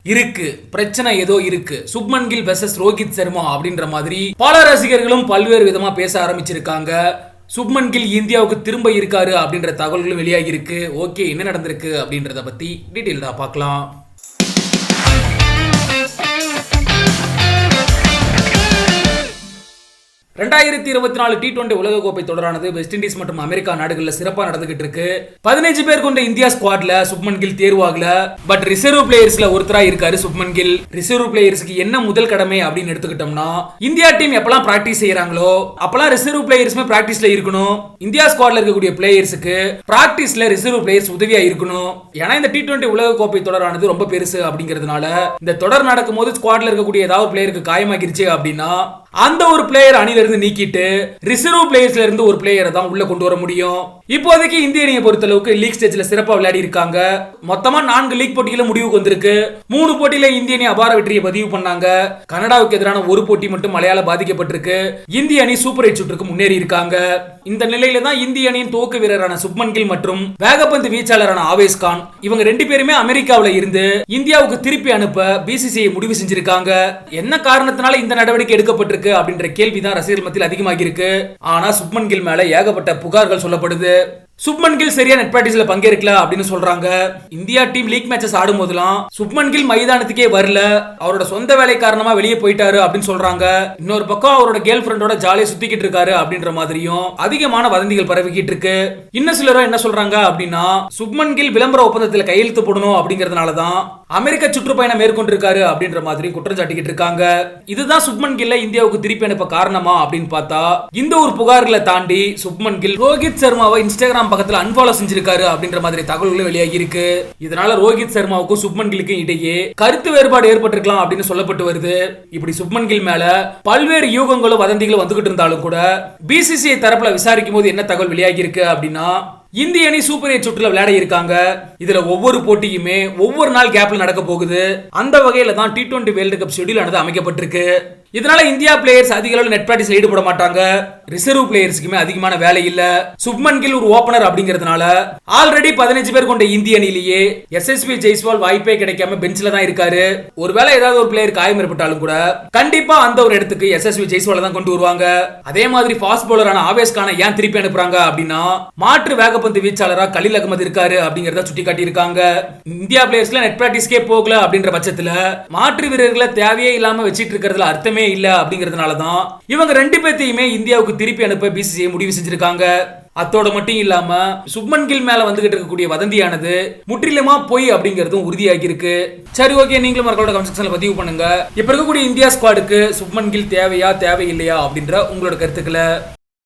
இருக்கு பிரச்சனை ஏதோ இருக்கு. சுப்மன் கில் வெர்சஸ் ரோஹித் சர்மா அப்படின்ற மாதிரி பல ரசிகர்களும் பல்வேறு விதமா பேச ஆரம்பிச்சிருக்காங்க. சுப்மன் கில் இந்தியாவுக்கு திரும்ப இருக்காரு அப்படின்ற தகவல்களும் வெளியாகி இருக்கு. ஓகே, என்ன நடந்திருக்கு அப்படின்றத பத்தி டீடைல்டா பார்க்கலாம். 2024 T20 உலகக்கோப்பை தொடரானது வெஸ்ட் இண்டீஸ் மற்றும் அமெரிக்கா நாடுகளில் சிறப்பாக நடந்துகிட்டு இருக்கு. 15 பேர் கொண்ட இந்தியா ஸ்குவாட்ல சுப்மன் கில் தேர்வாகல. பட் ரிசர்வ் பிளேயர்ஸ்ல ஒருத்தரா இருக்காரு சுப்மன் கில். ரிசர்வ் பிளேயர்ஸ்க்கு என்ன முதல் கடமை அப்படின்னு எடுத்துக்கிட்டோம்னா, இந்தியா டீம் எப்பலாம் பிராக்டிஸ் செய்யறாங்களோ அப்பலாம் ரிசர்வ் பிளேயர்ஸ்மே பிராக்டிஸ்ல இருக்கணும். இந்தியா ஸ்குவாட்ல இருக்கக்கூடிய பிளேயர்ஸ்க்கு பிராக்டிஸ்ல ரிசர்வ் பிளேயர்ஸ் உதவியா இருக்கணும். ஏன்னா இந்த T20 உலகக்கோப்பை தொடரானது ரொம்ப பெருசு அப்படிங்கிறதுனால இந்த தொடர் நடக்கும் போது ஸ்குவாட்ல இருக்கக்கூடிய ஏதாவது பிளேயருக்கு காயமாகிருச்சு அப்படின்னா அந்த ஒரு பிளேயர் அணில இருந்து நீக்கிட்டு ரிசர்வ் பிளேயர்ஸ்ல இருந்து ஒரு பிளேயரை தான் உள்ள கொண்டு வர முடியும். இப்போதைக்கு இந்திய அணியை பொறுத்தளவுக்கு லீக் ஸ்டேஜ்ல சிறப்பா விளையாடி இருக்காங்க. மொத்தமா 4 லீக் போட்டியில முடிவுக்கு வந்திருக்கு. 3 போட்டியில இந்திய அணி அபார வெற்றியை பதிவு பண்ணாங்க. கனடாவுக்கு எதிரான ஒரு போட்டி மட்டும் மழையால பாதிக்கப்பட்டிருக்கு. இந்திய அணி சூப்பர் 8 சுற்றுக்கு முன்னேறி இருக்காங்க. இந்த நிலையில தான் இந்திய அணியின் துவக்க வீரரான சுப்மன் கில் மற்றும் வேகப்பந்து வீச்சாளரான ஆவேஸ் கான் இவங்க 2 பேருமே அமெரிக்காவில் இருந்து இந்தியாவுக்கு திருப்பி அனுப்ப பிசிசிஐ முடிவு செஞ்சிருக்காங்க. என்ன காரணத்தினால இந்த நடவடிக்கை எடுக்கப்பட்டிருக்கு அப்படின்ற கேள்விதான் ரசிகர்கள் மத்தியில் அதிகமாகி இருக்கு. ஆனா சுப்மன் கில் மேல ஏகப்பட்ட புகார்கள் சொல்லப்படுது. சுப்மன் கில் சரியா நெட் பிராக்டிஸ்ல பங்கேற்கல அப்படின்னு சொல்றாங்க. இந்தியா டீம் லீக் மேட்சஸ் ஆடும் போதெல்லாம் சுப்மன் கில் மைதானத்துக்கே வரல, அவரோட சொந்த வேலை காரணமா வெளியே போயிட்டாரு அப்படின்னு சொல்றாங்க. இன்னொரு பக்கம் அவரோட கேர்ள் ஃபிரெண்டோட ஜாலியா சுத்திக்கிட்டு இருக்காரு அப்படின்ற மாதிரியும் அதிகமான வதந்திகள் பரவிக்கிட்டு இருக்கு. இன்னும் சிலரும் என்ன சொல்றாங்க அப்படின்னா, சுப்மன் கில் விளம்பர ஒப்பந்தத்தில் கையெழுத்து போடணும் அப்படிங்கறதுனாலதான் அமெரிக்க சுற்றுப்பயணம் மேற்கொண்டிருக்காரு அப்படின்ற மாதிரி குற்றம் சாட்டிக்கிட்டு இருக்காங்க. இதுதான் சுப்மன் கில்ல இந்தியாவுக்கு திருப்பி அனுப்ப காரணமா அப்படின்னு பார்த்தா, இந்த ஒரு புகார்களை தாண்டி சுப்மன் கில் ரோஹித் சர்மாவை இன்ஸ்டாகிராம் பக்கத்துல அன்ஃபாலோ செஞ்சிருக்காரு அப்படின்ற மாதிரி தகவல்கள் வெளியாகி இருக்கு. இதனால ரோஹித் சர்மாவுக்கும் சுப்மன் கில்லுக்கும் இடையே கருத்து வேறுபாடு ஏற்பட்டிருக்கலாம் அப்படின்னு சொல்லப்பட்டு வருது. இப்படி சுப்மன் கில் மேல பல்வேறு யூகங்களும் வதந்திகளும் வந்துகிட்டு இருந்தாலும் கூட பிசிசிஐ தரப்புல விசாரிக்கும் போது என்ன தகவல் வெளியாகி இருக்கு அப்படின்னா, இந்திய அணி சூப்பர் 8 சுற்றுல விளையாட இருக்காங்க. இதுல ஒவ்வொரு போட்டியுமே ஒவ்வொரு நாள் கேப்ல நடக்க போகுது. அந்த வகையில தான் T20 வேர்ல்டு கப் ஷெட்யூல் ஆனது அமைக்கப்பட்டிருக்கு. இதனால இந்தியா பிளேயர்ஸ் அதிக அளவு நெட் பிராக்டிஸ்ல ஈடுபட மாட்டாங்க. ரிசர்வ் பிளேயர்ஸ்க்குமே அதிகமான வேலை இல்ல. சுப்மன் கில் ஒரு ஓபனர் அப்படிங்கிறதுனால ஆல்ரெடி 15 பேர் கொண்ட இந்திய அணியிலேயே எஸ்எஸ்வி ஜெய்ஸ்வால் வாய்ப்பே கிடைக்காம பெஞ்ச்ல தான் இருக்காரு. ஒருவேளை ஏதாவது ஒரு பிளேயர் காயம் ஏற்பட்டாலும் கூட கண்டிப்பா அந்த ஒரு இடத்துக்கு எஸ்எஸ்வி ஜெய்ஸ்வால் தான் கொண்டு வருவாங்க. அதே மாதிரி ஃபாஸ்ட் பவுலரான ஆவேஸ் கானை ஏன் திருப்பி அனுப்புறாங்க அப்படின்னா, மாற்று வேகப்பந்து வீச்சாளரா கலீல் அகமது இருக்காரு அப்படிங்கறத சுட்டி காட்டி இருக்காங்க. இந்தியா பிளேயர்ஸ்ல நெட் பிராக்டிஸ்க்கே போகல அப்படின்ற பட்சத்துல மாற்று வீரர்களை தேவையே இல்லாம வச்சிட்டு இருக்கிறதுல அர்த்தமே இல்ல அப்படிங்கிறதுனால தான் இவங்க 2 பேத்தையுமே இந்தியாவுக்கு திருப்பி அனுப்ப பிசிசிஐ முடிவு செஞ்சிருக்காங்க. அத்தோட மட்டும் இல்லாம சுப்மன் கில் மேல வந்துகிட்டு இருக்கக்கூடிய வதந்தியானது முற்றிலுமா போய் அப்படிங்கிறதும் உறுதியாகி இருக்கு. சரி, ஓகே, நீங்களும் மறக்காம கமெண்ட் செக்ஷன்ல பதிவு பண்ணுங்க. இப்ப இருக்கக்கூடிய இந்தியா ஸ்குவாடுக்கு சுப்மன் கில் தேவையா தேவையில்லையா அப்படின்ற உங்களோட கருத்துக்களை